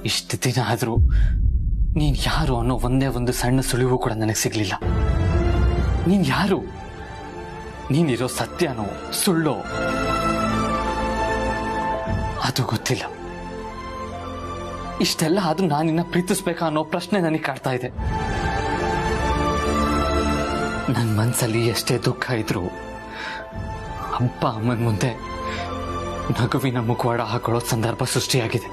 ಇಷ್ಟು ದಿನ ಆದ್ರೂ ನೀನ್ ಯಾರು ಅನ್ನೋ ಒಂದೇ ಒಂದು ಸಣ್ಣ ಸುಳಿವು ಕೂಡ ನನಗೆ ಸಿಗ್ಲಿಲ್ಲ. ನೀನ್ ಯಾರು? ನೀನಿರೋ ಸತ್ಯನೋ ಸುಳ್ಳೋ ಅದು ಗೊತ್ತಿಲ್ಲ. ಇಷ್ಟೆಲ್ಲ ಆದ್ರೂ ನಾನು ನಿನ್ನ ಪ್ರೀತಿಸ್ಬೇಕಾ ಅನ್ನೋ ಪ್ರಶ್ನೆ ನನಗೆ ಕಾಡ್ತಾ ಇದೆ. ನನ್ನ ಮನಸ್ಸಲ್ಲಿ ಎಷ್ಟೇ ದುಃಖ ಇದ್ರು ಅಪ್ಪ ಅಮ್ಮನ ಮುಂದೆ ನಗುವಿನ ಮುಖವಾಡ ಹಾಕೊಳ್ಳೋ ಸಂದರ್ಭ ಸೃಷ್ಟಿಯಾಗಿದೆ.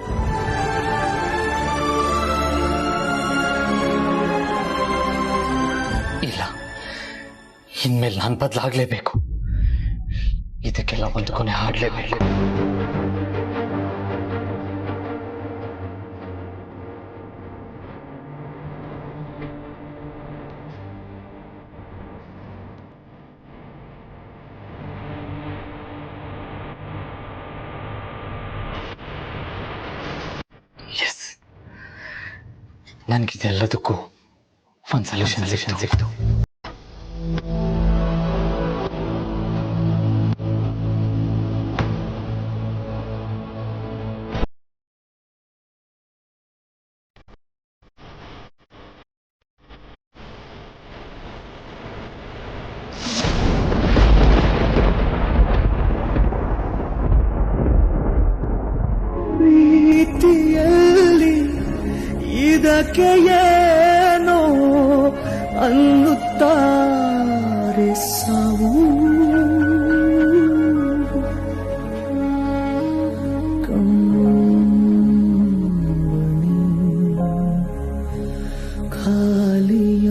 ಇಲ್ಲ, ಇನ್ಮೇಲೆ ನಾನು ಬದಲಾಗಲೇಬೇಕು. ಇದಕ್ಕೆಲ್ಲ ಒಂದು ಕೊನೆ ಹಾಡಲೇಬೇಕು. ನನಗಿದೆಲ್ಲದಕ್ಕೂ ಒಂದು ಸೊಲ್ಯೂಷನ್ ಸಿಕ್ತು. ಇದಕ್ಕೆ ಏನೋ ಅನ್ನುತ್ತಾರೆ ಸಾವು, ಕಮ್ಮಣಿ ಖಾಲಿಯ.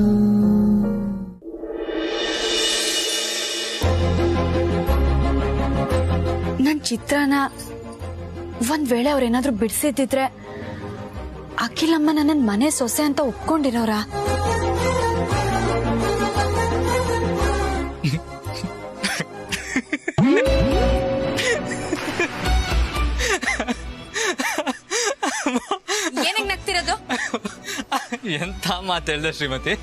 ನನ್ ಚಿತ್ರನ ಒಂದ್ ವೇಳೆ ಅವ್ರೇನಾದ್ರೂ ಬಿಡಿಸಿದ್ದಿದ್ರೆ ಅಖಿಲಮ್ಮ ನನ್ನ ಮನೆ ಸೊಸೆ ಅಂತ ಒಪ್ಕೊಂಡಿರೋರ? ಏನಕ್ಕೆ ನಗ್ತಿರೋದು? ಎಂತ ಮಾತೇಳ್ದೆ ಶ್ರೀಮತಿ?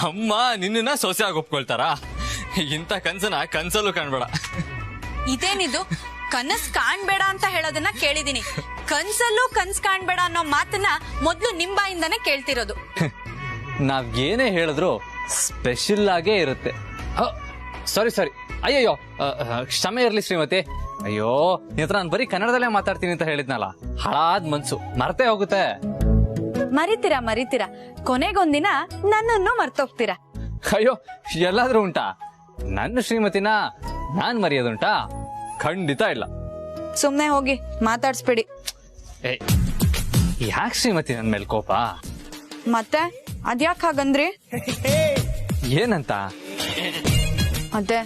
ಅಮ್ಮ ನಿನ್ನ ಸೊಸೆ ಆಗಿ ಒಪ್ಕೊಳ್ತಾರ? ಇಂಥ ಕನ್ಸನ ಕನ್ಸಲ್ಲೂ ಕಾಣ್ಬೇಡ. ಇದೇನಿದು? ಕನಸ್ ಕಾಣ್ಬೇಡ ಅಂತ ಹೇಳೋದನ್ನ ಕೇಳಿದೀನಿ, ಕನ್ಸಲ್ಲೂ ಕನ್ಸ್ ಕಾಣ್ಬೇಡ ಅನ್ನೋ ಮಾತನ್ನ ಮೊದ್ಲು ನಿಂಬಾಯಿಂದಾನೆ ಕೇಳ್ತಿರೋದು. ನಾವ್ ಏನೇ ಹೇಳಿದ್ರು ಸ್ಪೆಷಲ್ ಆಗೇ ಇರುತ್ತೆ. ಸಾರಿ, ಅಯ್ಯಯ್ಯೋ, ಕ್ಷಮೆ ಇರ್ಲಿ ಶ್ರೀಮತಿ. ಅಯ್ಯೋ, ನಿತ್ರ ನಾನು ಬರೀ ಕನ್ನಡದಲ್ಲೇ ಮಾತಾಡ್ತೀನಿ ಅಂತ ಹೇಳಿದ್ನಲ್ಲ, ಹಾಳಾದ್ ಮನ್ಸು ಮರ್ತೇ ಹೋಗುತ್ತೆ. ಮರಿತೀರಾ ಕೊನೆಗೊಂದಿನ ನನ್ನನ್ನು ಮರ್ತೋಗ್ತೀರಾ. ಅಯ್ಯೋ, ಎಲ್ಲಾದ್ರೂ ಉಂಟಾ? ನನ್ನ ಶ್ರೀಮತಿನ ನಾನ್ ಮರೆಯೋದುಂಟಾ? ಖಂಡಿತ ಇಲ್ಲ. ಸುಮ್ನೆ ಹೋಗಿ ಮಾತಾಡ್ಸ್ಬೇಡಿ. ಯಾಕೆ ಶ್ರೀಮತಿ ನನ್ ಮೇಲೆ ಕೋಪ? ಮತ್ತೆ ಅದ್ಯಾಕ್ ಹಾಗಂದ್ರಿ? ಏನಂತ? ಅದೇ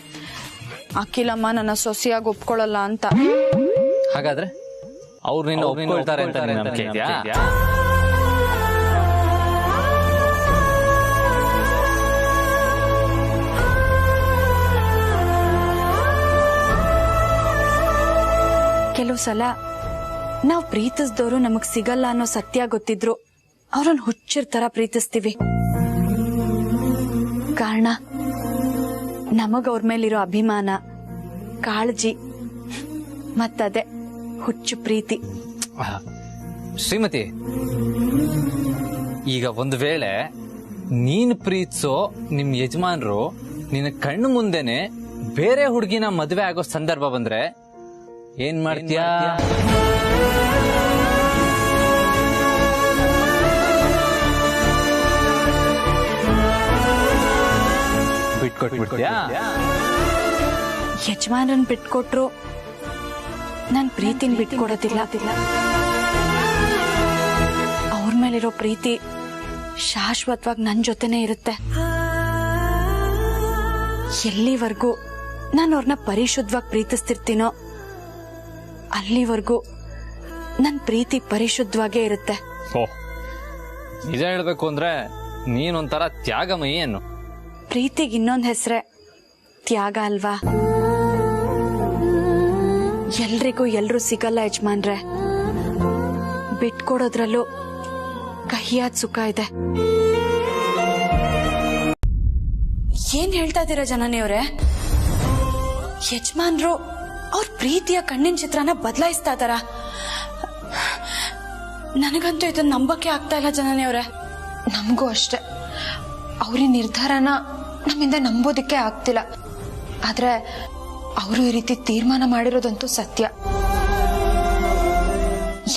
ಅಖಿಲಮ್ಮ ನನ್ನ ಸೊಸೆಯಾಗಿ ಒಪ್ಕೊಳ್ಳಲ್ಲ ಅಂತ. ಹಾಗಾದ್ರೆ ಅವ್ರು ನಿನ್ನ ಒಪ್ಕೊಳ್ತಾರೆ ಅಂತ ನಂಬಿಕೆ ಇದೆಯಾ? ಕೆಲವು ಸಲ ನಾವ್ ಪ್ರೀತಿಸ್ದವ್ರು ನಮಗ್ ಸಿಗಲ್ಲ ಅನ್ನೋ ಸತ್ಯ ಗೊತ್ತಿದ್ರು ಅವ್ರನ್ನ ಹುಚ್ಚಿರ್ ತರ ಪ್ರೀತಿಸ್ತೀವಿ. ಕಾರಣ ನಮಗ್ ಅವ್ರ ಮೇಲಿರೋ ಅಭಿಮಾನ, ಕಾಳಜಿ ಮತ್ತದೇ ಹುಚ್ಚು ಪ್ರೀತಿ. ಶ್ರೀಮತಿ, ಈಗ ಒಂದು ವೇಳೆ ನೀನ್ ಪ್ರೀತಿಸೋ ನಿಮ್ ಯಜಮಾನ್ರು ನಿನ್ನ ಕಣ್ಣು ಮುಂದೆನೆ ಬೇರೆ ಹುಡುಗಿನ ಮದ್ವೆ ಆಗೋ ಸಂದರ್ಭ ಬಂದ್ರೆ ಏನ್ ಮಾಡ್ತೀಯಾ? ಬಿಟ್ಕೊಟ್ಬಿಡ್ತೀಯಾ? ಯಜಮಾನ್ರನ್ ಬಿಟ್ಕೊಟ್ರು ನನ್ ಪ್ರೀತಿನ ಬಿಟ್ಕೊಡೋದಿಲ್ಲ. ಅವ್ರ ಮೇಲಿರೋ ಪ್ರೀತಿ ಶಾಶ್ವತವಾಗಿ ನನ್ ಜೊತೆನೆ ಇರುತ್ತೆ. ಎಲ್ಲಿವರೆಗೂ ನಾನು ಅವ್ರನ್ನ ಪರಿಶುದ್ಧವಾಗಿ ಪ್ರೀತಿಸ್ತಿರ್ತೀನೋ ಅಲ್ಲಿವರೆಗೂ ನನ್ ಪ್ರೀತಿ ಪರಿಶುದ್ಧವಾಗೇ ಇರುತ್ತೆ. ನಿಜ ಹೇಳ್ಬೇಕು ಅಂದ್ರೆ ನೀನೊಂಥರ ತ್ಯಾಗಮಯಿ ಅನ್ನು. ಪ್ರೀತಿಗೆ ಇನ್ನೊಂದ್ ಹೆಸರೇ ತ್ಯಾಗ ಅಲ್ವಾ? ಎಲ್ರಿಗೂ ಎಲ್ರೂ ಸಿಗಲ್ಲ ಯಜಮಾನ್ರೆ. ಬಿಟ್ಕೊಡೋದ್ರಲ್ಲೂ ಕಹಿಯಾದ ಸುಖ ಇದೆ. ಏನ್ ಹೇಳ್ತಾ ಇದ್ದೀರಾ ಜನನಿಯವ್ರೆ? ಯಜಮಾನ್ರು ಅವ್ರ ಪ್ರೀತಿಯ ಕಣ್ಣಿನ ಚಿತ್ರನ ಬದಲಾಯಿಸ್ತಾ ಇದಾರ? ನನಗಂತೂ ಇದನ್ನ ನಂಬಕ್ಕೆ ಆಗ್ತಾ ಇಲ್ಲ ಜನನಿ ಅವರೇ. ನಮಗೂ ಅಷ್ಟೆ. ಅವ್ರ ನಿರ್ಧಾರನ ನಮ್ಮಿಂದ ನಂಬೋದಕ್ಕೆ ಆಗ್ತಿಲ್ಲ. ಆದ್ರೆ ಅವರು ಈ ರೀತಿ ತೀರ್ಮಾನ ಮಾಡಿರೋದಂತೂ ಸತ್ಯ.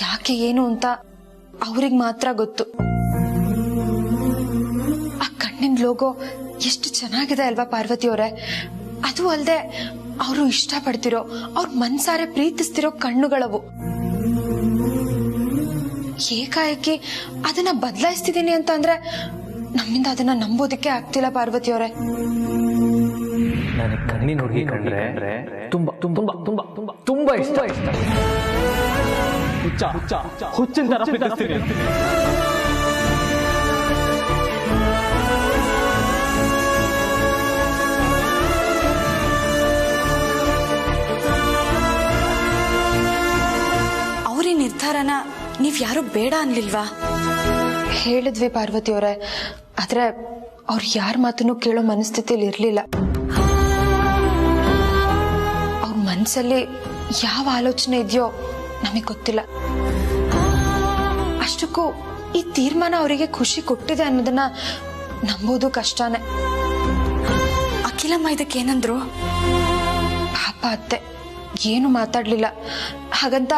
ಯಾಕೆ ಏನು ಅಂತ ಅವ್ರಿಗೆ ಮಾತ್ರ ಗೊತ್ತು. ಆ ಕಣ್ಣಿನ ಲೋಗೋ ಎಷ್ಟು ಚೆನ್ನಾಗಿದೆ ಅಲ್ವಾ ಪಾರ್ವತಿ ಅವರೇ? ಅದು ಅಲ್ಲದೆ ಅವರು ಇಷ್ಟಪಡ್ತಿರೋ, ಅವ್ರ ಮನ್ಸಾರೆ ಪ್ರೀತಿಸ್ತಿರೋ ಕಣ್ಣುಗಳವು. ಏಕಾಏಕಿ ಅದನ್ನ ಬದಲಾಯಿಸ್ತಿದ್ದೀನಿ ಅಂತ ಅಂದ್ರೆ ನಮ್ಮಿಂದ ಅದನ್ನ ನಂಬೋದಕ್ಕೆ ಆಗ್ತಿಲ್ಲ ಪಾರ್ವತಿ ಅವರೇ. ನನಗೆ ಕಣ್ಣಿನ ಹುಡುಗಿ ಕಂಡ್ರೆ ತುಂಬಾ ತುಂಬಾ ತುಂಬಾ ತುಂಬಾ ತುಂಬಾ ಇಷ್ಟ. ಹುಚ್ಚಿನ ತರ ಪ್ರೀತಿಸ್ತೀನಿ. ಅವ್ರ ನಿರ್ಧಾರನ ನೀವ್ ಯಾರು ಬೇಡ ಅನ್ಲಿಲ್ವಾ? ಹೇಳಿದ್ವಿ ಪಾರ್ವತಿ ಅವರೇ, ಆದ್ರೆ ಅವ್ರು ಯಾರ ಮಾತನ್ನು ಕೇಳೋ ಮನಸ್ಥಿತಿಯಲ್ಲಿ ಇರ್ಲಿಲ್ಲ. ಅವ್ರ ಮನ್ಸಲ್ಲಿ ಯಾವ ಆಲೋಚನೆ ಇದೆಯೋ ನಮಗ್ ಗೊತ್ತಿಲ್ಲ. ಅಷ್ಟಕ್ಕೂ ಈ ತೀರ್ಮಾನ ಅವರಿಗೆ ಖುಷಿ ಕೊಟ್ಟಿದೆ ಅನ್ನೋದನ್ನ ನಂಬೋದು ಕಷ್ಟನೇ. ಅಖಿಲಮ್ಮ ಇದಕ್ಕೇನಂದ್ರು? ಪಾಪ ಅತ್ತೆ ಏನು ಮಾತಾಡ್ಲಿಲ್ಲ. ಹಾಗಂತ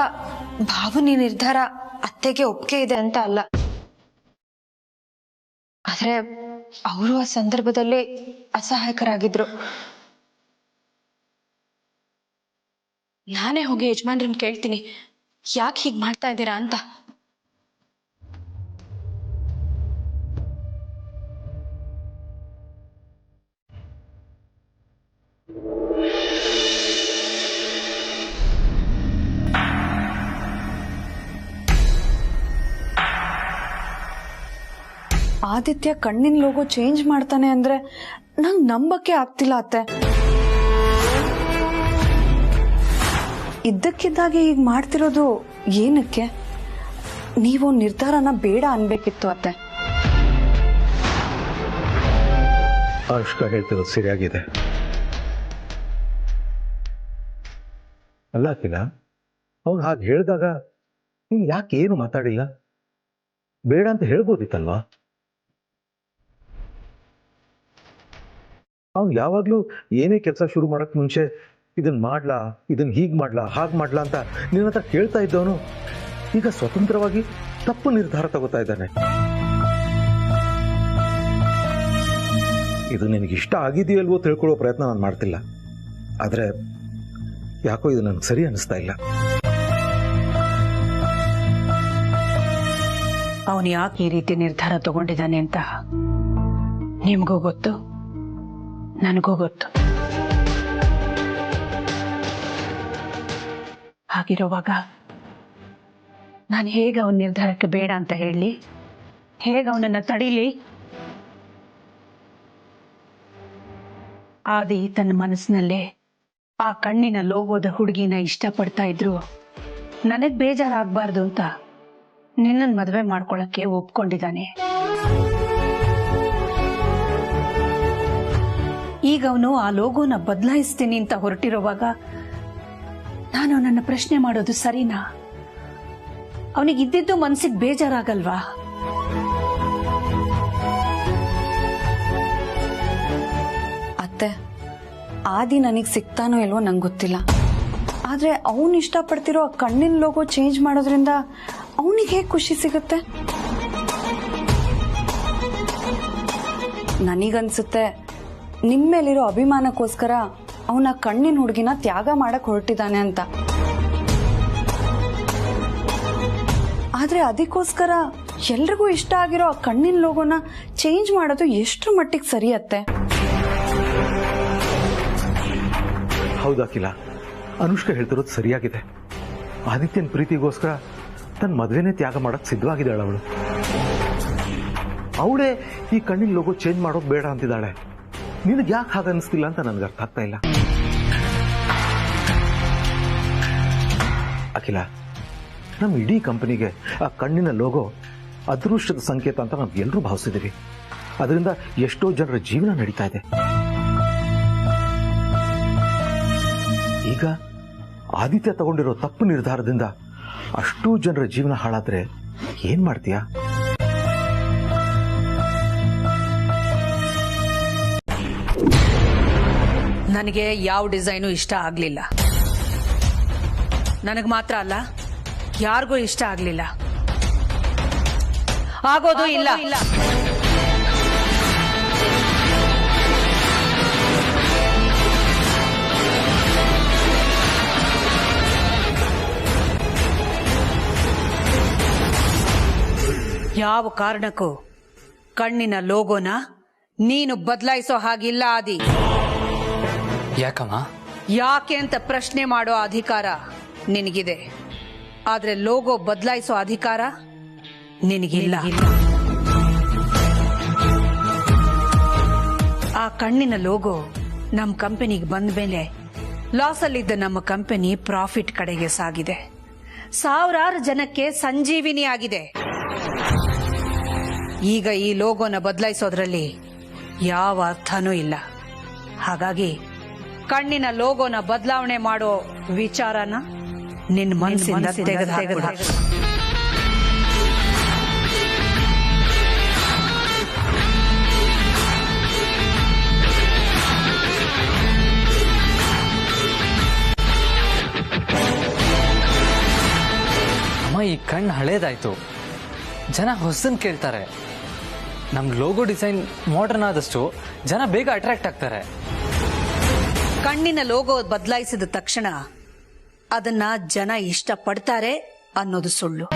ಭಾವನಿ ನಿರ್ಧಾರ ಅತ್ತೆಗೆ ಒಪ್ಪಿಗೆ ಇದೆ ಅಂತ ಅಲ್ಲ. ಆದ್ರೆ ಅವರು ಆ ಸಂದರ್ಭದಲ್ಲಿ ಅಸಹಾಯಕರಾಗಿದ್ರು. ನಾನೇ ಹೋಗಿ ಯಜಮಾನ್ರನ್ನ ಕೇಳ್ತೀನಿ, ಯಾಕೆ ಹೀಗ್ ಮಾಡ್ತಾ ಇದ್ದೀರಾ ಅಂತ. ಆದಿತ್ಯ ಕಣ್ಣಿನ ಲೋಗೋ ಚೇಂಜ್ ಮಾಡ್ತಾನೆ ಅಂದ್ರೆ ನಂಗ್ ನಂಬಕ್ಕೆ ಆಗ್ತಿಲ್ಲ ಅತ್ತೆ. ಇದ್ದಕ್ಕಿದ್ದಾಗೆ ಈಗ ಮಾಡ್ತಿರೋದು ಏನಕ್ಕೆ? ನೀವು ನಿರ್ಧಾರನ ಬೇಡ ಅನ್ಬೇಕಿತ್ತು ಅತ್ತೆ. ಅನುಷ್ಕಾ ಹೇಳ್ತಿರೋದು ಸರಿಯಾಗಿದೆ. ಅಲ್ಲ ಅಖಿಲ, ಅವ್ನು ಹಾಗೆ ಹೇಳಿದಾಗ ನೀನು ಯಾಕೆ ಏನು ಮಾತಾಡಿಲ್ಲ? ಬೇಡ ಅಂತ ಹೇಳ್ಬೋದಿತ್ತಲ್ವಾ? ಅವ್ನು ಯಾವಾಗ್ಲೂ ಏನೇ ಕೆಲಸ ಶುರು ಮಾಡಕ್ ಮುಂಚೆ ಇದನ್ ಮಾಡ್ಲಾ, ಇದನ್ ಹೀಗ್ ಮಾಡ್ಲಾ, ಹಾಗ್ ಮಾಡ್ಲಾ ಅಂತ ನಿನ್ನ ಹತ್ರ ಕೇಳ್ತಾ ಇದ್ದವನು ಈಗ ಸ್ವತಂತ್ರವಾಗಿ ತಪ್ಪು ನಿರ್ಧಾರ ತಗೋತಾ ಇದ್ದಾನೆ. ಇದು ನಿನಗೆ ಇಷ್ಟ ಆಗಿದೆಯಲ್ವೋ ತಿಳ್ಕೊಳ್ಳೋ ಪ್ರಯತ್ನ ನಾನು ಮಾಡ್ತಿಲ್ಲ. ಆದ್ರೆ ಯಾಕೋ ಇದು ನನಗೆ ಸರಿ ಅನಿಸ್ತಾ ಇಲ್ಲ. ಅವನು ಯಾಕೆ ಈ ರೀತಿ ನಿರ್ಧಾರ ತಗೊಂಡಿದ್ದಾನೆ ಅಂತ ನಿಮಗೂ ಗೊತ್ತು, ನನಗೂ ಗೊತ್ತು. ಹಾಗಿರುವಾಗ ನಾನು ಹೇಗೆ ಅವನ ನಿರ್ಧಾರಕ್ಕೆ ಬೇಡ ಅಂತ ಹೇಳಿ, ಹೇಗೆ ಅವನನ್ನ ತಡೀಲಿ? ಆದಿ ತನ್ನ ಮನಸ್ಸಿನಲ್ಲೇ ಆ ಕಣ್ಣಿನ ಲೋಗೋದ ಹುಡುಗಿನ ಇಷ್ಟಪಡ್ತಾ ಇದ್ರು ನನಗ್ ಬೇಜಾರಾಗಬಾರ್ದು ಅಂತ ನಿನ್ನನ್ ಮದುವೆ ಮಾಡ್ಕೊಳಕ್ಕೆ ಒಪ್ಕೊಂಡಿದ್ದಾನೆ. ಈಗ ಅವನು ಆ ಲೋಗೋನ ಬದಲಾಯಿಸ್ತೀನಿ ಅಂತ ಹೊರಟಿರುವಾಗ ನಾನು ನನ್ನ ಪ್ರಶ್ನೆ ಮಾಡೋದು ಸರಿನಾ? ಅವನಿಗೆ ಇದ್ದಿದ್ದು ಮನ್ಸಿಗೆ ಬೇಜಾರಾಗಲ್ವಾ? ಅತ್ತೆ, ಆದಿ ನನಗ್ ಸಿಗ್ತಾನೋ ಇಲ್ವೋ ನಂಗೆ ಗೊತ್ತಿಲ್ಲ. ಆದ್ರೆ ಅವನು ಇಷ್ಟಪಡ್ತಿರೋ ಆ ಕಣ್ಣಿನ ಲೋಗೋ ಚೇಂಜ್ ಮಾಡೋದ್ರಿಂದ ಅವನಿಗೆ ಹೇಗೆ ಖುಷಿ ಸಿಗುತ್ತೆ? ನನಗನ್ಸುತ್ತೆ ನಿಮ್ಮೇಲಿರೋ ಅಭಿಮಾನಕ್ಕೋಸ್ಕರ ಅವನ ಕಣ್ಣಿನ ಹುಡುಗಿನ ತ್ಯಾಗ ಮಾಡಕ್ ಹೊರಟಿದ್ದಾನೆ ಅಂತ. ಆದ್ರೆ ಅದಕ್ಕೋಸ್ಕರ ಎಲ್ರಿಗೂ ಇಷ್ಟ ಆಗಿರೋ ಆ ಕಣ್ಣಿನ ಲೋಗೋನ ಚೇಂಜ್ ಮಾಡೋದು ಎಷ್ಟು ಮಟ್ಟಿಗೆ ಸರಿಯತ್ತೆ? ಹೌದಾಕಿಲ್ಲ, ಅನುಷ್ಕಾ ಹೇಳ್ತಿರೋದು ಸರಿಯಾಗಿದೆ. ಆದಿತ್ಯನ ಪ್ರೀತಿಗೋಸ್ಕರ ತನ್ನ ಮದುವೆನೇ ತ್ಯಾಗ ಮಾಡಕ್ ಸಿದ್ಧವಾಗಿದ್ದಾಳೆ ಅವಳು. ಅವಳೇ ಈ ಕಣ್ಣಿನ ಲೋಗೋ ಚೇಂಜ್ ಮಾಡೋದು ಬೇಡ ಅಂತಿದ್ದಾಳೆ. ನಿನಗೆ ಯಾಕೆ ಹಾಗೆ ಅನಿಸ್ತಿಲ್ಲ ಅಂತ ನನಗೆ ಅರ್ಥ ಆಗ್ತಾ ಇಲ್ಲ. ಅಖಿಲ, ನಮ್ಮ ಇಡೀ ಕಂಪನಿಗೆ ಆ ಕಣ್ಣಿನ ಲೋಗೋ ಅದೃಷ್ಟದ ಸಂಕೇತ ಅಂತ ನಾವು ಎಲ್ಲರೂ ಭಾವಿಸಿದ್ದೀವಿ. ಅದರಿಂದ ಎಷ್ಟೋ ಜನರ ಜೀವನ ನಡೀತಾ ಇದೆ. ಈಗ ಆದಿತ್ಯ ತಗೊಂಡಿರೋ ತಪ್ಪು ನಿರ್ಧಾರದಿಂದ ಅಷ್ಟೂ ಜನರ ಜೀವನ ಹಾಳಾದ್ರೆ ಏನ್ ಮಾಡ್ತೀಯಾ? ನನಗೆ ಯಾವ ಡಿಸೈನು ಇಷ್ಟ ಆಗ್ಲಿಲ್ಲ. ನನಗ್ ಮಾತ್ರ ಅಲ್ಲ, ಯಾರಿಗೂ ಇಷ್ಟ ಆಗ್ಲಿಲ್ಲ, ಆಗೋದು ಇಲ್ಲ. ಯಾವ ಕಾರಣಕ್ಕೂ ಕಣ್ಣಿನ ಲೋಗೋನ ನೀನು ಬದಲಾಯಿಸೋ ಹಾಗಿಲ್ಲ ಆದಿ. ಯಾಕಮ್ಮ? ಯಾಕೆ ಅಂತ ಪ್ರಶ್ನೆ ಮಾಡೋ ಅಧಿಕಾರ ನಿನಗಿದೆ, ಆದ್ರೆ ಲೋಗೋ ಬದಲಾಯಿಸೋ ಅಧಿಕಾರ ನಿನಗಿಲ್ಲ. ಆ ಕಣ್ಣಿನ ಲೋಗೋ ನಮ್ಮ ಕಂಪನಿಗೆ ಬಂದ ಮೇಲೆ ಲಾಸ್ ಅಲ್ಲಿದ್ದ ನಮ್ಮ ಕಂಪನಿ ಪ್ರಾಫಿಟ್ ಕಡೆಗೆ ಸಾಗಿದೆ. ಸಾವಿರಾರು ಜನಕ್ಕೆ ಸಂಜೀವಿನಿ ಆಗಿದೆ. ಈಗ ಈ ಲೋಗೋನ ಬದಲಾಯಿಸೋದ್ರಲ್ಲಿ ಯಾವ ಅರ್ಥನೂ ಇಲ್ಲ. ಹಾಗಾಗಿ ಕಣ್ಣಿನ ಲೋಗೋನ ಬದಲಾವಣೆ ಮಾಡೋ ವಿಚಾರನ ನಿನ್ನ ಮನಸ್ಸಿಂದ ತೆಗೆದುಹಾಕು. ಅಮ್ಮ, ಈ ಕಣ್ಣು ಹಳೇದಾಯ್ತು, ಜನ ಹೊಸನ್ ಕೇಳ್ತಾರೆ. ನಮ್ ಲೋಗೋ ಡಿಸೈನ್ ಮಾಡರ್ನ್ ಆದಷ್ಟು ಜನ ಬೇಗ ಅಟ್ರಾಕ್ಟ್ ಆಗ್ತಾರೆ. ಕಣ್ಣಿನ ಲೋಗೋ ಬದಲಾಯಿಸಿದ ತಕ್ಷಣ ಅದನ್ನ ಜನ ಇಷ್ಟಪಡ್ತಾರೆ ಅನ್ನೋದು ಸುಳ್ಳು.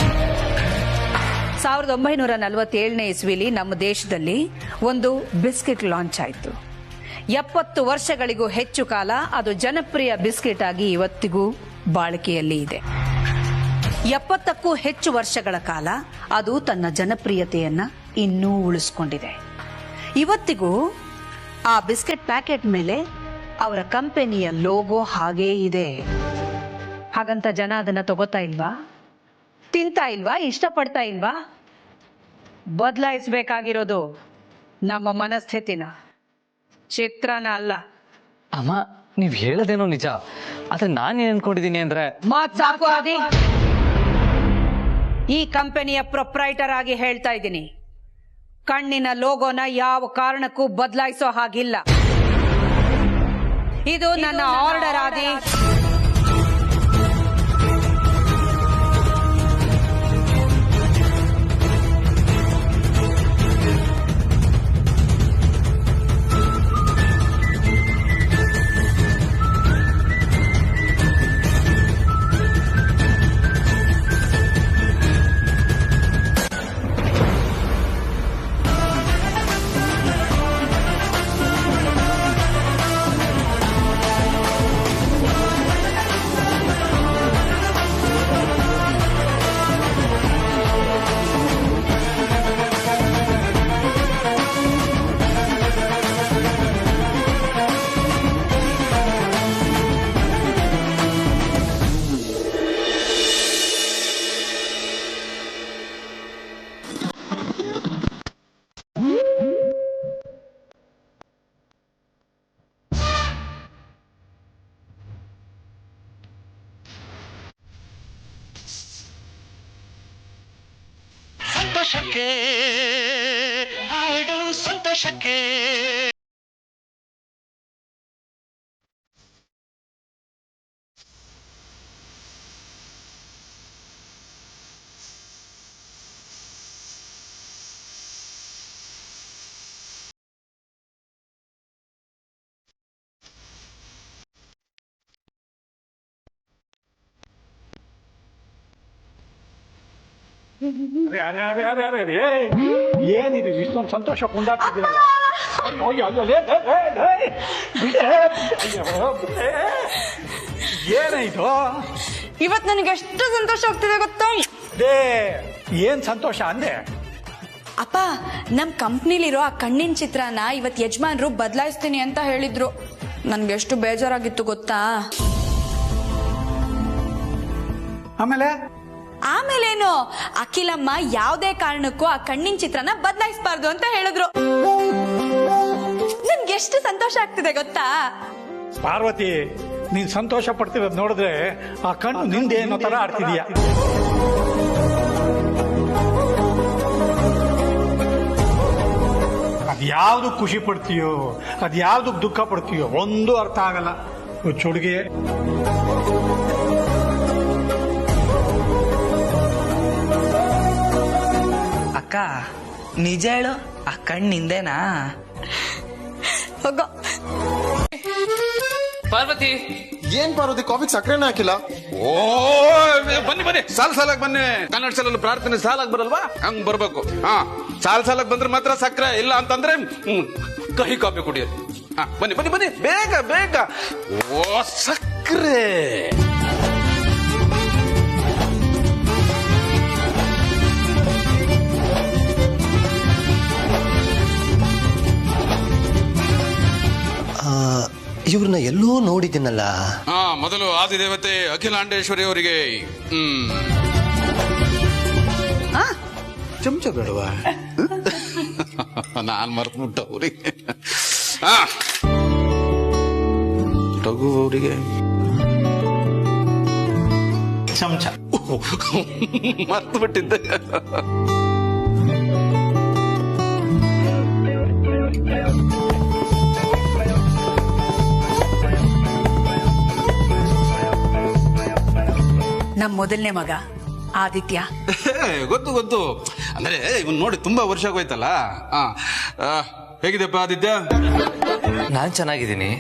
1947ನೇ ಇಸ್ವಿಲಿ ನಮ್ಮ ದೇಶದಲ್ಲಿ ಒಂದು ಬಿಸ್ಕೆಟ್ ಲಾಂಚ್ ಆಯಿತು. 70 ವರ್ಷಗಳಿಗೂ ಹೆಚ್ಚು ಕಾಲ ಅದು ಜನಪ್ರಿಯ ಬಿಸ್ಕೆಟ್ ಆಗಿ ಇವತ್ತಿಗೂ ಬಾಳಿಕೆಯಲ್ಲಿ ಇದೆ. 70ಕ್ಕೂ ಹೆಚ್ಚು ವರ್ಷಗಳ ಕಾಲ ಅದು ತನ್ನ ಜನಪ್ರಿಯತೆಯನ್ನ ಇನ್ನೂ ಉಳಿಸ್ಕೊಂಡಿದೆ. ಇವತ್ತಿಗೂ ಆ ಬಿಸ್ಕೆಟ್ ಪ್ಯಾಕೆಟ್ ಮೇಲೆ ಅವರ ಕಂಪನಿಯ ಲೋಗೋ ಹಾಗೇ ಇದೆ. ಹಾಗಂತ ಜನ ಅದನ್ನ ತಗೋತಾ ಇಲ್ವಾ, ತಿಂತಾ ಇಲ್ವಾ, ಇಷ್ಟಪಡ್ತಾ ಇಲ್ವಾ? ಬದಲಾಯಿಸಬೇಕಾಗಿರೋದು ನಮ್ಮ ಮನಸ್ಥಿತಿನ, ಚಿತ್ರನ ಅಲ್ಲ. ಅಮ್ಮ, ನೀವ್ ಹೇಳೋದೇನೋ ನಿಜ, ಆದ್ರೆ ನಾನೇನ್ ಅನ್ಕೊಂಡಿದೀನಿ ಅಂದ್ರೆ ಮಾತ್ ಸಾಕು ಆದಿ. ಈ ಕಂಪನಿಯ ಪ್ರೊಪ್ರೈಟರ್ ಆಗಿ ಹೇಳ್ತಾ ಇದ್ದೀನಿ, ಕಣ್ಣಿನ ಲೋಗೋನ ಯಾವ ಕಾರಣಕ್ಕೂ ಬದಲಾಯಿಸೋ ಹಾಗಿಲ್ಲ. ಇದು ನನ್ನ ಆರ್ಡರ್ ಆದಿ. ಸಂತೋಷಕ್ಕೆ ಹಾಡು, ಸಂತೋಷಕ್ಕೆ ಏನಿದೆ ಇಷ್ಟೊಂದು ಸಂತೋಷ ಕೊಂಡಾಡ್ತಿದ್ದೀರಲ್ಲ? ಏನಾಯ್ತು? ಇವತ್ ನನಗೆ ಎಷ್ಟು ಸಂತೋಷ ಆಗ್ತಿದೆ ಗೊತ್ತಾ? ಏನ್ ಸಂತೋಷ ಅಂದೆ? ಅಪ್ಪ, ನಮ್ ಕಂಪ್ನಿಲಿರೋ ಆ ಕಣ್ಣಿನ ಚಿತ್ರನ ಇವತ್ ಯಜಮಾನ್ರು ಬದಲಾಯಿಸ್ತೀನಿ ಅಂತ ಹೇಳಿದ್ರು. ನನ್ಗೆ ಎಷ್ಟು ಬೇಜಾರಾಗಿತ್ತು ಗೊತ್ತಾ? ಆಮೇಲೇನು, ಅಖಿಲಮ್ಮ ಯಾವುದೇ ಕಾರಣಕ್ಕೂ ಆ ಕಣ್ಣಿನ ಚಿತ್ರನ ಬದಲಾಯಿಸಬಾರ್ದು ಅಂತ ಹೇಳಿದ್ರು. ನನ್ಗೆ ಎಷ್ಟು ಸಂತೋಷ ಆಗ್ತಿದೆ ಗೊತ್ತಾ? ಪಾರ್ವತಿ, ನೀನ್ ಸಂತೋಷ ಪಡ್ತಿರೋದ್ ನೋಡಿದ್ರೆ ಆ ಕಣ್ಣು ನಿಂದೆ ಅನ್ನೋ ತರ ಆಡ್ತಿದೀಯ. ಅದ್ಯಾವ್ದು ಖುಷಿ ಪಡ್ತೀಯೋ ಅದ್ಯಾವ್ದು ದುಃಖ ಪಡ್ತೀಯೋ ಒಂದು ಅರ್ಥ ಆಗಲ್ಲ ಚುಡುಗೆ. ಅಕ್ಕ ನಿಜ ಹೇಳು, ಆ ಕಣ್ಣಿಂದೇನಾ? ಪಾರ್ವತಿ, ಏನ್ ಪಾರ್ವತಿ, ಕಾಫಿಗೆ ಸಕ್ಕರೆನೇ ಹಾಕಿಲ್ಲ? ಓ ಬನ್ನಿ ಬನ್ನಿ, ಸಾಲಾಗಿ ಬನ್ನಿ. ಕನ್ನಡ ಶಾಲೆಯಲ್ಲಿ ಪ್ರಾರ್ಥನೆ ಸಾಲಾಗಿ ಬರಲ್ವಾ, ಹಂಗ್ ಬರ್ಬೇಕು. ಹಾ, ಸಾಲಾಗಿ ಬಂದ್ರೆ ಮಾತ್ರ ಸಕ್ಕರೆ, ಇಲ್ಲ ಅಂತಂದ್ರೆ ಕಹಿ ಕಾಫಿ ಕುಡಿಯೋದು. ಹಾ, ಬನ್ನಿ ಬನ್ನಿ ಬನ್ನಿ, ಬೇಗ ಬೇಗ. ಓ ಸಕ್ಕರೆ. ಇವ್ರನ್ನ ಎಲ್ಲೋ ನೋಡಿದ್ದೀನಲ್ಲ. ಹಾ, ಮೊದಲು ಆದಿದೇವತೆ ಅಖಿಲಾಂಡೇಶ್ವರಿ ಅವರಿಗೆ ಚಮಚ ಬೇಡವಾ? ನಾನ್ ಮರ್ತ್ಬಿಟ್ಟ ಅವರಿಗೆ. ರಘು ಅವರಿಗೆ ಚಮಚ ಮರ್ತು ಬಿಟ್ಟಿದ್ದೆ. ನಮ್ ಮೊದಲನೇ ಮಗ ಆದಿತ್ಯ. ಗೊತ್ತು ಗೊತ್ತು, ಅಂದ್ರೆ ಇವನ್ ನೋಡಿ ತುಂಬಾ ವರ್ಷ ಆಗೋಯ್ತಲ್ಲ. ಹೇಗಿದೆಪ್ಪ ಆದಿತ್ಯ? ನಾನ್ ಚೆನ್ನಾಗಿದ್ದೀನಿ.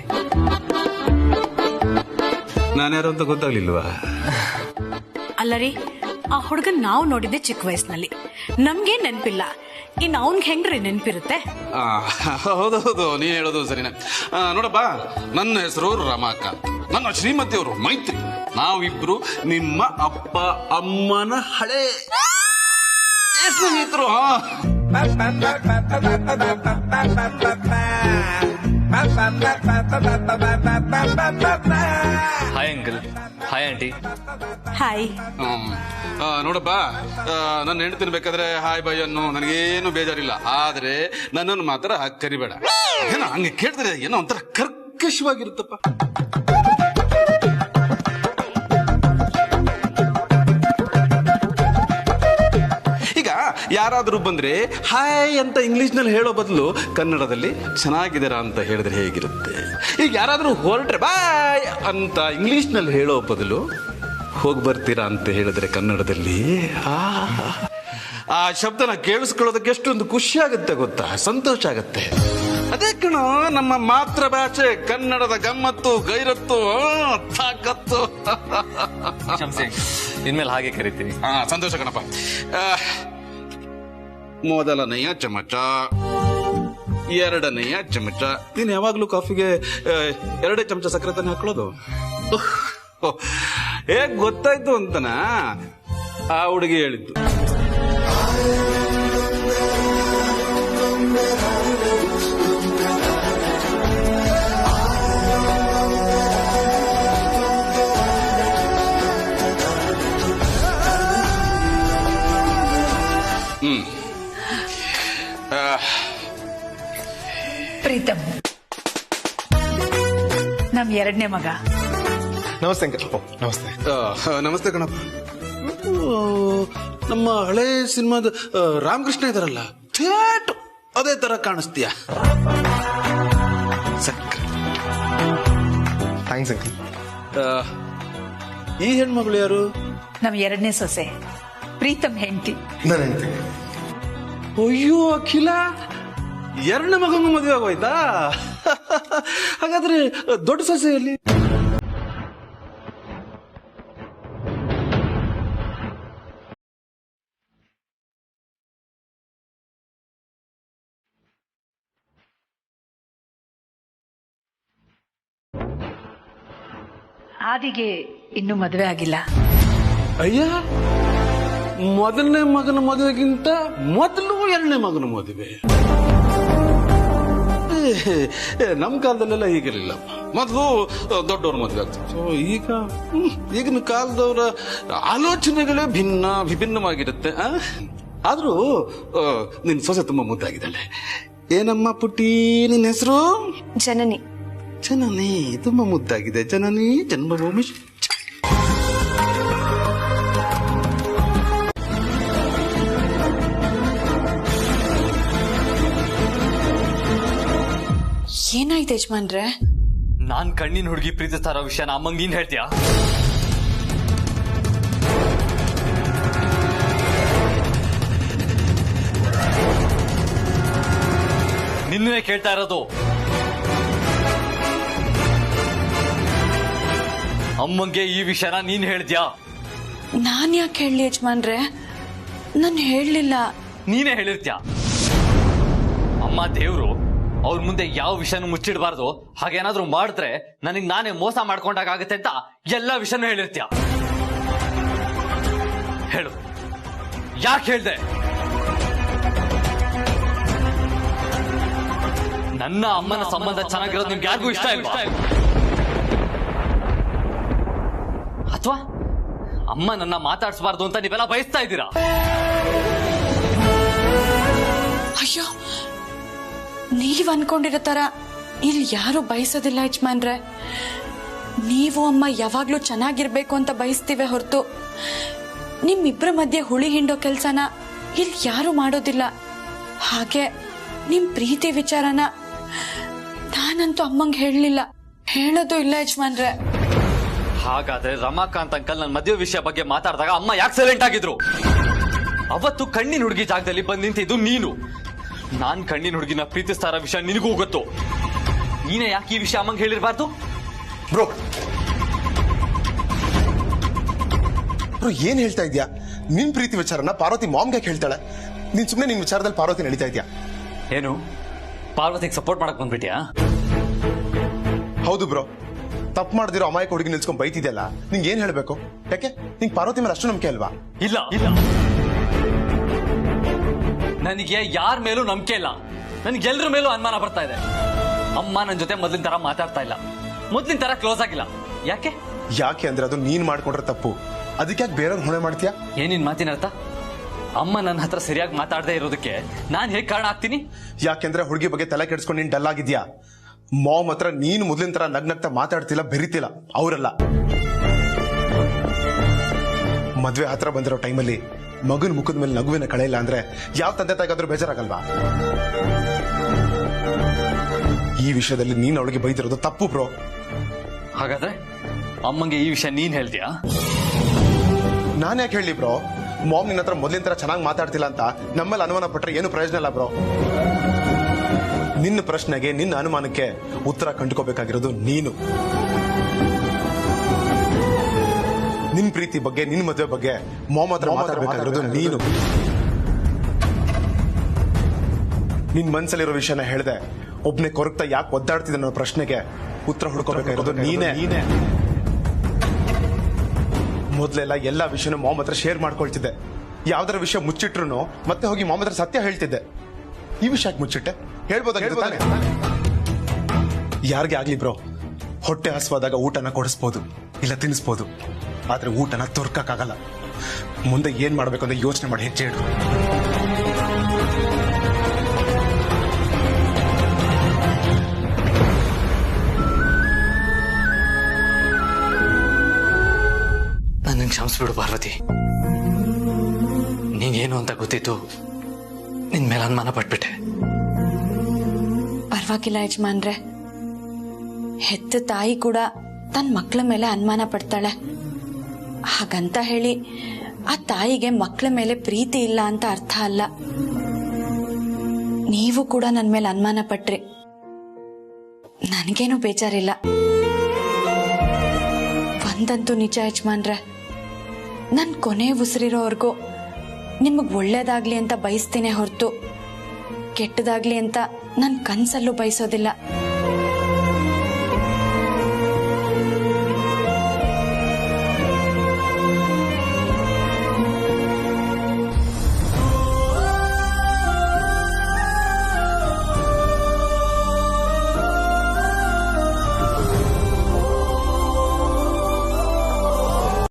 ನಾನ್ಯಾರು ಅಂತ ಗೊತ್ತಾಗ್ಲಿಲ್ವಾ? ಅಲ್ಲರಿ, ಆ ಹುಡುಗನ್ ನಾವು ನೋಡಿದ್ದೆ ಚಿಕ್ಕ ವಯಸ್ಸಿನಲ್ಲಿ, ನಮ್ಗೆ ನೆನ್ಪಿಲ್ಲ. ಇನ್ ಅವನ್ಗೆ ಹೆಂಗ್ರಿ ನೆನ್ಪಿರುತ್ತೆ? ಹೌದೌದು, ನೀನ್ ಹೇಳೋದು ಸರಿನಾ. ನೋಡಪ್ಪ, ನನ್ನ ಹೆಸರು ರಮಾಕಾಂತ್, ನನ್ನ ಶ್ರೀಮತಿಯವರು ಮೈತ್ರಿ. ನಾವಿಬ್ರು ನಿಮ್ಮ ಅಪ್ಪ ಅಮ್ಮನ ಹಳೆ ಸ್ನೇಹಿತರು. Hi uncle. Hi aunty. Hi. ನೋಡಪ್ಪ, ನನ್ನ ಹೆಂಡತಿನ ಬೇಕಾದ್ರೆ ಹಾಯ್ ಬಾಯ್ ಅನ್ನು, ನನಗೇನು ಬೇಜಾರಿಲ್ಲ. ಆದ್ರೆ ನನ್ನನ್ನು ಮಾತ್ರ ಕರಿಬೇಡ. ಏನೋ ಹಂಗೆ ಕೇಳಿದ್ರೆ ಏನೋ ಒಂಥರ ಕರ್ಕಶವಾಗಿರುತ್ತಪ್ಪ. ಈಗ ಯಾರಾದ್ರೂ ಬಂದ್ರೆ ಹಾಯ್ ಅಂತ ಇಂಗ್ಲಿಷ್ ನಲ್ಲಿ ಹೇಳೋ ಬದಲು ಕನ್ನಡದಲ್ಲಿ ಚೆನ್ನಾಗಿದ್ದೀರಾ ಅಂತ ಹೇಳಿದ್ರೆ ಹೇಗಿರುತ್ತೆ? ಈಗ ಯಾರಾದ್ರೂ ಹೊರಟ್ರೆ ಬಾಯ್ ಅಂತ ಇಂಗ್ಲಿಷ್ ನಲ್ಲಿ ಹೇಳೋ ಬದಲು ಹೋಗಿ ಬರ್ತೀರಾ ಅಂತ ಹೇಳಿದ್ರೆ ಕನ್ನಡದಲ್ಲಿ ಆ ಶಬ್ದನ ಕೇಳಿಸ್ಕೊಳ್ಳೋದಕ್ಕೆ ಎಷ್ಟೊಂದು ಖುಷಿ ಆಗುತ್ತೆ ಗೊತ್ತಾ, ಸಂತೋಷ ಆಗುತ್ತೆ. ಅದೇ ಕಣ ನಮ್ಮ ಮಾತೃ ಭಾಷೆ ಕನ್ನಡದ ಗಮ್ಮತ್ತು, ಗೈರತ್ತು, ತಾಕತ್ತು. ಇನ್ಮೇಲೆ ಹಾಗೆ ಕರಿತೀನಿ. ಸಂತೋಷ ಕಣಪ್ಪ. ಮೊದಲನೆಯ ಚಮಚ, ಎರಡನೆಯ ಚಮಚ. ನೀನು ಯಾವಾಗ್ಲೂ ಕಾಫಿಗೆ 2 ಚಮಚ ಸಕ್ಕರೆ ತಾನೆ ಹಾಕೊಳ್ಳೋದು? ಹೇಗ್ ಗೊತ್ತಾಯ್ತು ಅಂತನಾ ಆ ಹುಡುಗಿ ಹೇಳಿದ್ದು. ಪ್ರೀತಮ್, ನಮ್ ಎರಡನೇ ಮಗ. ನಮಸ್ತೆ ಅಂಕಲ್. ನಮಸ್ತೆ. ನಮಸ್ತೆ ಕಣಪ್ಪ. ನಮ್ಮ ಹಳೆ ಸಿನಿಮಾದ ರಾಮಕೃಷ್ಣ ಇದಾರಲ್ಲ, ಥೇಟ್ ಅದೇ ತರ ಕಾಣಿಸ್ತೀಯ. ಸಕ್ಕರೆ. Thanks uncle. ಈ ಹೆಣ್ಮಗಳು ಯಾರು? ನಮ್ ಎರಡನೇ ಸೊಸೆ ಪ್ರೀತಮ್ ಹೆಂಡತಿ. ನನ್ನ ಹೆಂಡತಿ. ಅಯ್ಯೋ ಅಖಿಲ, ಎರಡನೇ ಮಗನ ಮದುವೆ ಆಗೋಯ್ತಾ? ಹಾಗಾದ್ರೆ ದೊಡ್ಡ ಸೊಸೆಯಲ್ಲಿ? ಆದಿಗೆ ಇನ್ನೂ ಮದುವೆ ಆಗಿಲ್ಲ. ಅಯ್ಯ, ಮೊದಲನೇ ಮಗನ ಮದುವೆಗಿಂತ ಮೊದಲು ಎರಡನೇ ಮಗನ ಮದುವೆ. ನಮ್ ಕಾಲದಲ್ಲೆಲ್ಲ ಹೀಗಿರಲಿಲ್ಲ. ಮೊದಲು ದೊಡ್ಡವ್ರ ಮದುವೆ ಆಗ್ತಿತ್ತು. ಈಗಿನ ಕಾಲದವರ ಆಲೋಚನೆಗಳೇ ವಿಭಿನ್ನವಾಗಿರುತ್ತೆ. ಆದ್ರೂ ನಿನ್ ಸೊಸೆ ತುಂಬಾ ಮುದ್ದಾಗಿದ್ದಾಳೆ. ಏನಮ್ಮ ಪುಟ್ಟಿ ನಿನ್ನ ಹೆಸರು? ಜನನಿ. ಜನನಿ ತುಂಬಾ ಮುದ್ದಾಗಿದೆ. ಜನನಿ ಜನ್ಮಭೂಮಿ. ಏನಾಯ್ತು ಯಜಮಾನ್ರೆ? ನಾನ್ ಕಣ್ಣಿನ ಹುಡುಗಿ ಪ್ರೀತಿಸ್ತಾ ಇರೋ ವಿಷಯನ ಅಮ್ಮಂಗ್ ನೀನ್ ಹೇಳ್ತೀಯಾ? ನಿನ್ನೆ ಕೇಳ್ತಾ ಇರೋದು. ಅಮ್ಮಂಗೆ ಈ ವಿಷಯನ ನೀನ್ ಹೇಳ್ದ್ಯಾ? ನಾನ್ ಯಾಕೆ ಹೇಳಿ ಯಜಮಾನ್ರೆ? ನಾನು ಹೇಳಲಿಲ್ಲ. ನೀನೇ ಹೇಳಿರ್ತ್ಯಾ. ಅಮ್ಮ ದೇವ್ರು ಅವ್ರ ಮುಂದೆ ಯಾವ ವಿಷಯನೂ ಮುಚ್ಚಿಡಬಾರ್ದು, ಹಾಗೇನಾದ್ರೂ ಮಾಡಿದ್ರೆ ನನಗ್ ನಾನೇ ಮೋಸ ಮಾಡ್ಕೊಂಡಾಗತ್ತೆ ಅಂತ ಎಲ್ಲಾ ವಿಷಯನೂ ಹೇಳಿರ್ತ್ಯಾ. ಹೇಳು, ಯಾಕೆ ಹೇಳ್ದೆ? ನನ್ನ ಅಮ್ಮನ ಸಂಬಂಧ ಚೆನ್ನಾಗಿರೋದು ನಿಮ್ಗೆ ಯಾರಿಗೂ ಇಷ್ಟ ಇಲ್ವಾ? ಅಥವಾ ಅಮ್ಮ ನನ್ನ ಮಾತಾಡ್ಸಬಾರ್ದು ಅಂತ ನೀವೆಲ್ಲ ಬಯಸ್ತಾ ಇದ್ದೀರಾ? ಅಯ್ಯೋ, ನೀವ್ ಅನ್ಕೊಂಡಿರೋ ತರ ಇಲ್ಲಿ ಯಾರು ಬಯಸೋದಿಲ್ಲ ಯಜಮಾನ್ರೆ. ನೀವು ಅಮ್ಮ ಯಾವಾಗ್ಲೂ ಚೆನ್ನಾಗಿರ್ಬೇಕು ಅಂತ ಬಯಸ್ತೀವಿ ಹೊರತು ನಿಮ್ಮಿಬ್ರ ಮಧ್ಯೆ ಹುಳಿ ಹಿಂಡೋ ಕೆಲ್ಸನ ಇಲ್ಲಿ ಯಾರು ಮಾಡೋದಿಲ್ಲ. ಹಾಗೆ ನಿಮ್ ಪ್ರೀತಿ ವಿಚಾರನ ನಾನಂತೂ ಅಮ್ಮಂಗ್ ಹೇಳಲಿಲ್ಲ, ಹೇಳೋದು ಇಲ್ಲ ಯಜಮಾನ್ರೆ. ಹಾಗಾದ್ರೆ ರಮಾಕಾಂತ್ ಅಂಕಲ್ ನನ್ನ ಮದುವೆ ವಿಷಯ ಬಗ್ಗೆ ಮಾತಾಡಿದಾಗ ಅಮ್ಮ ಯಾಕೆ ಸೈಲೆಂಟ್ ಆಗಿದ್ರು? ಅವತ್ತು ಕಣ್ಣಿನ ಹುಡುಗಿ ಜಾಗದಲ್ಲಿ ಬಂದು ನಿಂತಿದ್ದು ನೀನು. ನಾನ್ ಕಣ್ಣಿನ ಹುಡುಗಿನ ಪ್ರೀತಿಸ್ತಾ ಇರೋ ವಿಷಯ ನಿನಗೂ ಗೊತ್ತು. ನೀನೇ ಯಾಕೆ ಈ ವಿಷಯ ಅಮ್ಮಂಗೆ ಹೇಳಿರ್ಬಾರ್ದು? ಬ್ರೋ ಏನ್ ಹೇಳ್ತಾ ಇದ್ಯಾ? ನಿನ್ ಪ್ರೀತಿ ವಿಚಾರನ ಪಾರ್ವತಿ ಮಾಮ್ಗೆ ಹೇಳ್ತಾಳೆ. ನೀನ್ ಸುಮ್ನೆ ನಿನ್ ವಿಚಾರದಲ್ಲಿ ಪಾರ್ವತಿ ನಡೀತಾ ಇದ್ಯಾ? ಏನು ಪಾರ್ವತಿಗೆ ಸಪೋರ್ಟ್ ಮಾಡಕ್ ಬಂದ್ಬಿಟ್ಯಾ? ಹೌದು ಬ್ರೋ, ತಪ್ಪು ಮಾಡದಿರೋ ಅಮಾಯಕ ಹುಡುಗಿ ನಿಲ್ಸ್ಕೊಂಡ್ ಬೈತಿದ್ಯಲ್ಲ, ನಿಂಗೆ ಏನ್ ಹೇಳ್ಬೇಕು? ಯಾಕೆ ನಿಂಗೆ ಪಾರ್ವತಿ ಮೇಲೆ ಅಷ್ಟು ನಂಬಿಕೆ ಅಲ್ವಾ? ಇಲ್ಲ ಇಲ್ಲ, ನನಗೆ ಯಾರ ಮೇಲೂ ನಂಬಿಕೆ ಇಲ್ಲ. ನನಗೆ ಎಲ್ಲರ ಮೇಲೂ ಅನುಮಾನ ಬರ್ತಾ ಇದೆ. ಅಮ್ಮ ನನ್ನ ಜೊತೆ ಮೊದ್ಲಿನ ತರ ಮಾತಾಡ್ತಾ ಇಲ್ಲ, ಮೊದ್ಲಿನ ತರ ಕ್ಲೋಸ್ ಆಗಿಲ್ಲ. ಯಾಕೆ? ಯಾಕೆ ಅಂದ್ರೆ ಅದು ನೀನ್ ಮಾಡ್ಕೊಂಡ್ರೆ ತಪ್ಪು. ಅದಕ್ಕೆ ಯಾಕೆ ಬೇರೆಯವ್ರು ಹೊಣೆ ಮಾಡ್ತೀಯಾ? ಏನಿನ್ ಮಾತಿನ ಅರ್ಥ? ಅಮ್ಮ ನನ್ನ ಹತ್ರ ಸರಿಯಾಗಿ ಮಾತಾಡದೇ ಇರೋದಕ್ಕೆ ನಾನ್ ಹೇಗ್ ಕಾರಣ ಆಗ್ತೀನಿ? ಯಾಕೆಂದ್ರೆ ಹುಡುಗಿ ಬಗ್ಗೆ ತಲೆ ಕೆಡಿಸ್ಕೊಂಡು ನೀನ್ ಡಲ್ ಆಗಿದ್ಯಾ. ಮಾಮ್ ಹತ್ರ ನೀನು ಮೊದ್ಲಿನ ತರ ನಗ್ನಗ್ತಾ ಮಾತಾಡ್ತಿಲ್ಲ, ಬೆರಿತಿಲ್ಲ. ಅವರಲ್ಲ. ಮದ್ವೆ ಹತ್ರ ಬಂದಿರೋ ಟೈಮಲ್ಲಿ ಮಗನ ಮುಖದ ಮೇಲೆ ನಗುವಿನ ಕಳೆ ಇಲ್ಲ ಅಂದ್ರೆ ಯಾವ ತಂದೆ ತಾಯಿಗಾದ್ರೂ ಬೇಜಾರಾಗಲ್ವಾ? ಈ ವಿಷಯದಲ್ಲಿ ನೀನ್ ಅವಳಿಗೆ ಬೈದಿರೋದು ತಪ್ಪು ಬ್ರೋ. ಹಾಗಾದ್ರೆ ಅಮ್ಮಂಗೆ ಈ ವಿಷಯ ನೀನ್ ಹೇಳ್ತೀಯಾ? ನಾನ್ ಯಾಕೆ ಹೇಳಿ ಬ್ರೋ? ಮಾಮ್ ನಿನ್ನ ಹತ್ರ ಮೊದ್ಲಿನ ತರ ಚೆನ್ನಾಗಿ ಮಾತಾಡ್ತಿಲ್ಲ ಅಂತ ನಮ್ಮಲ್ಲಿ ಅನುಮಾನ ಪಟ್ರೆ ಏನು ಪ್ರಯೋಜನ ಇಲ್ಲ ಬ್ರೋ. ನಿನ್ನ ಪ್ರಶ್ನೆಗೆ, ನಿನ್ನ ಅನುಮಾನಕ್ಕೆ ಉತ್ತರ ಕಂಡುಕೋಬೇಕಾಗಿರೋದು ನೀನು. ನಿನ್ ಪ್ರೀತಿ ಬಗ್ಗೆ, ನಿನ್ ಮದುವೆ ಬಗ್ಗೆ ಮಾಮ್ ಹತ್ರ ಮಾತಾಡಬೇಕಾಗಿರೋದು ನೀನು. ನಿನ್ ಮನ್ಸಲ್ಲಿರೋ ವಿಷಯನ ಹೇಳ್ದೆ ಒಬ್ನೇ ಕೊರಗ್ತಾ ಯಾಕೆ ಒದ್ದಾಡ್ತಿದ್ದ ಅನ್ನೋ ಪ್ರಶ್ನೆಗೆ ಉತ್ತರ ಹುಡ್ಕೋಬೇಕಾಗಿರೋದು ನೀನೇ. ಮೊದ್ಲೆಲ್ಲ ಎಲ್ಲಾ ವಿಷಯನೂ ಮಾಮ್ ಹತ್ರ ಶೇರ್ ಮಾಡ್ಕೊಳ್ತಿದ್ದೆ. ಯಾವ್ದಾರ ವಿಷಯ ಮುಚ್ಚಿಟ್ರು ಮತ್ತೆ ಹೋಗಿ ಮಾಮ್ ಹತ್ರ ಸತ್ಯ ಹೇಳ್ತಿದ್ದೆ. ಈ ವಿಷಯ ಮುಚ್ಚಿಟ್ಟೆ ಹೇಳ್ಬೋದಾಗಿತ್ತು ತಾನೆ? ಯಾರಿಗೆ ಆಗ್ಲಿ ಬ್ರೋ, ಹೊಟ್ಟೆ ಹಸುವಾದಾಗ ಊಟನ ಕೊಡಿಸ್ಬೋದು, ಇಲ್ಲ ತಿನ್ನಿಸ್ಬೋದು, ಆದ್ರೆ ಊಟನ ತೊರ್ಕಕ್ಕಾಗಲ್ಲ. ಮುಂದೆ ಏನ್ ಮಾಡ್ಬೇಕು ಅಂತ ಯೋಚನೆ ಮಾಡಿ ಹೆಜ್ಜೆ ಇಡು. ನನ್ನನ್ನು ಕ್ಷಮಿಸ್ಬಿಡು ಪಾರ್ವತಿ. ನೀನೇನು ಅಂತ ಗೊತ್ತಿತ್ತು, ನಿನ್ ಮೇಲೆ ಅನುಮಾನ ಪಟ್ಬಿಟ್ಟೆ. ಪರವಾಗಿಲ್ಲ ಯಜಮಾನ್ರೆ, ಹೆತ್ತ ತಾಯಿ ಕೂಡ ತನ್ನ ಮಕ್ಕಳ ಮೇಲೆ ಅನುಮಾನ ಪಡ್ತಾಳೆ. ಹಾಗಂತ ಹೇಳಿ ಆ ತಾಯಿಗೆ ಮಕ್ಕಳ ಮೇಲೆ ಪ್ರೀತಿ ಇಲ್ಲ ಅಂತ ಅರ್ಥ ಅಲ್ಲ. ನೀವು ಕೂಡ ನನ್ನ ಮೇಲೆ ಅನುಮಾನ ಪಟ್ರಿ, ನನಗೇನು ಬೇಜಾರಿಲ್ಲ. ಒಂದಂತೂ ನಿಜ ಯಜಮಾನ್ರೆ, ನನ್ ಕೊನೆ ಉಸಿರಿರೋವರೆಗೂ ನಿಮಗ್ ಒಳ್ಳೇದಾಗ್ಲಿ ಅಂತ ಬಯಸ್ತೀನಿ ಹೊರತು ಕೆಟ್ಟದಾಗ್ಲಿ ಅಂತ ನನ್ ಕನ್ಸಲ್ಲೂ ಬಯಸೋದಿಲ್ಲ.